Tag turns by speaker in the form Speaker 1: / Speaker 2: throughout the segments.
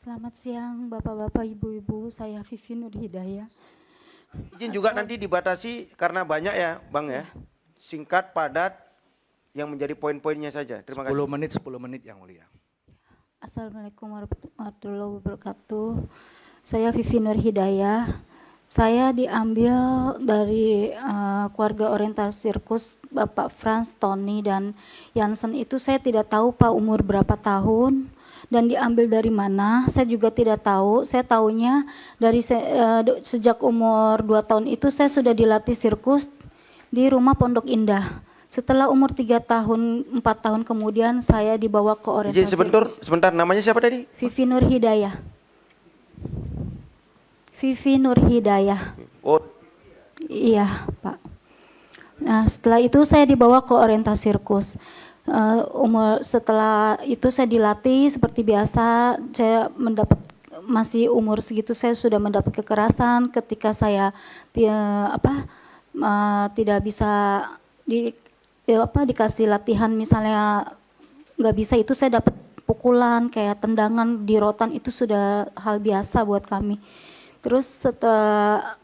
Speaker 1: Selamat siang Bapak-Bapak, Ibu-Ibu, saya Vivi Nur Hidayah.
Speaker 2: Izin juga nanti dibatasi karena banyak ya Bang ya. Singkat, padat, yang menjadi poin-poinnya saja. Terima kasih.
Speaker 3: 10 menit yang mulia.
Speaker 1: Assalamualaikum warahmatullahi wabarakatuh. Saya Vivi Nur Hidayah. Saya diambil dari keluarga orientasi sirkus Bapak Frans, Tony, dan Jansen. Itu saya tidak tahu Pak umur berapa tahun dan diambil dari mana, saya juga tidak tahu. Saya tahunya dari sejak umur 2 tahun itu saya sudah dilatih sirkus di rumah Pondok Indah. Setelah umur 3 tahun, 4 tahun kemudian saya dibawa ke orientasi sirkus.
Speaker 2: Sebentar, namanya siapa tadi?
Speaker 1: Vivi Nur Hidayah. Vivi Nur Hidayah.
Speaker 2: Oh.
Speaker 1: Iya, Pak. Nah, setelah itu saya dibawa ke orientasi sirkus. Setelah itu saya dilatih seperti biasa. Saya mendapat, masih umur segitu saya sudah mendapat kekerasan ketika saya tidak bisa dikasih latihan, misalnya nggak bisa, itu saya dapat pukulan kayak tendangan di rotan, itu sudah hal biasa buat kami. Terus setelah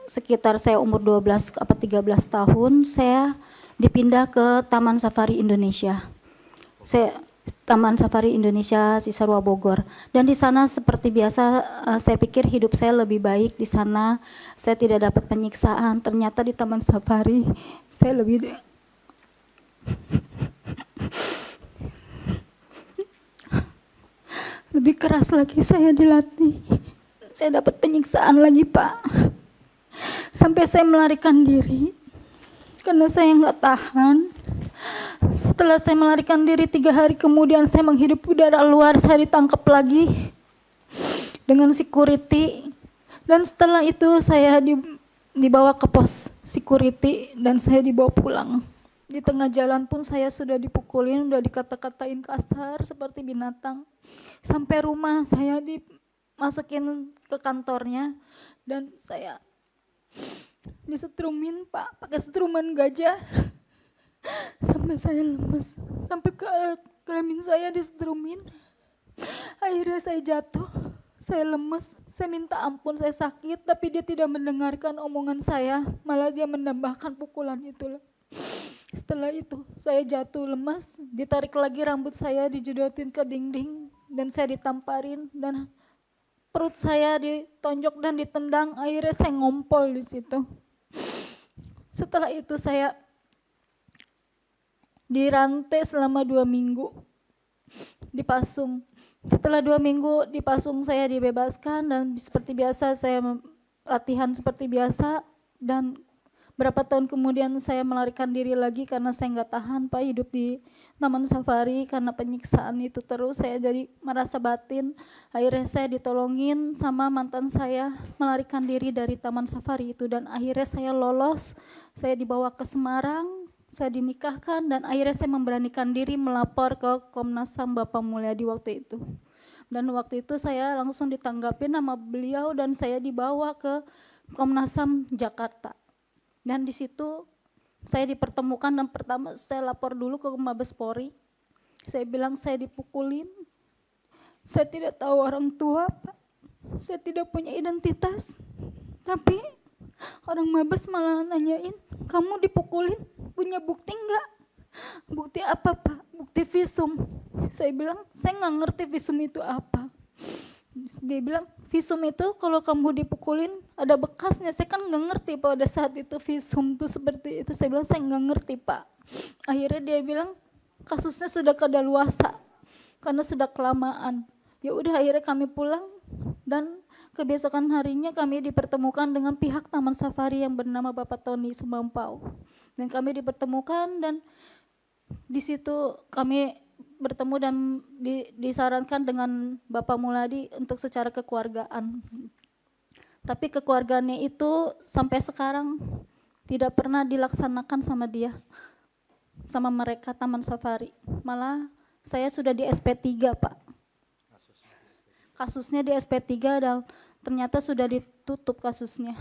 Speaker 1: sekitar saya umur 12 apa 13 tahun, saya dipindah ke Taman Safari Indonesia. Taman Safari Indonesia Cisarua Bogor. Dan di sana seperti biasa, saya pikir hidup saya lebih baik di sana. Saya tidak dapat penyiksaan. Ternyata di Taman Safari saya lebih keras lagi, saya dilatih. Saya dapat penyiksaan lagi, Pak. Sampai saya melarikan diri karena saya nggak tahan. Setelah saya melarikan diri, 3 hari kemudian saya menghirup udara luar, saya ditangkap lagi dengan security. Dan setelah itu saya dibawa ke pos security dan saya dibawa pulang. Di tengah jalan pun saya sudah dipukulin, sudah dikata-katain kasar seperti binatang. Sampai rumah saya dimasukin ke kantornya dan saya disetrumin, Pak, pakai setruman gajah sampai saya lemes, sampai ke kelamin saya disetrumin. Akhirnya saya jatuh, saya lemes, saya minta ampun, saya sakit, tapi dia tidak mendengarkan omongan saya, malah dia menambahkan pukulan itu. Setelah itu saya jatuh lemas, ditarik lagi rambut saya, dijedotin ke dinding dan saya ditamparin dan perut saya ditonjok dan ditendang. Akhirnya saya ngompol di situ. Setelah itu saya dirantai selama 2 minggu, dipasung. Setelah 2 minggu dipasung, saya dibebaskan dan seperti biasa saya latihan seperti biasa. Dan berapa tahun kemudian saya melarikan diri lagi karena saya nggak tahan, Pak, hidup di Taman Safari karena penyiksaan itu terus. Saya jadi merasa batin. Akhirnya saya ditolongin sama mantan saya melarikan diri dari Taman Safari itu dan akhirnya saya lolos. Saya dibawa ke Semarang, saya dinikahkan dan akhirnya saya memberanikan diri melapor ke Komnas HAM Bapak Mulyadi waktu itu. Dan waktu itu saya langsung ditanggapi nama beliau dan saya dibawa ke Komnas HAM Jakarta. Dan di situ saya dipertemukan dan pertama saya lapor dulu ke Mabes Polri. Saya bilang saya dipukulin, saya tidak tahu orang tua, Pak. Saya tidak punya identitas. Tapi orang Mabes malah nanyain, kamu dipukulin, punya bukti enggak? Bukti apa, Pak? Bukti visum. Saya bilang, saya nggak ngerti visum itu apa. Dia bilang, visum itu kalau kamu dipukulin ada bekasnya. Saya kan nggak ngerti pada saat itu visum itu seperti itu. Saya bilang, saya nggak ngerti, Pak. Akhirnya dia bilang, kasusnya sudah kadaluarsa karena sudah kelamaan. Ya udah, akhirnya kami pulang dan kebesokan harinya kami dipertemukan dengan pihak Taman Safari yang bernama Bapak Tony Sumampau. Dan kami dipertemukan dan di situ kami bertemu dan disarankan dengan Bapak Mulyadi untuk secara kekeluargaan. Tapi kekeluargaannya itu sampai sekarang tidak pernah dilaksanakan sama dia, sama mereka Taman Safari. Malah saya sudah di SP3, Pak. Kasusnya di SP3 dan ternyata sudah ditutup kasusnya.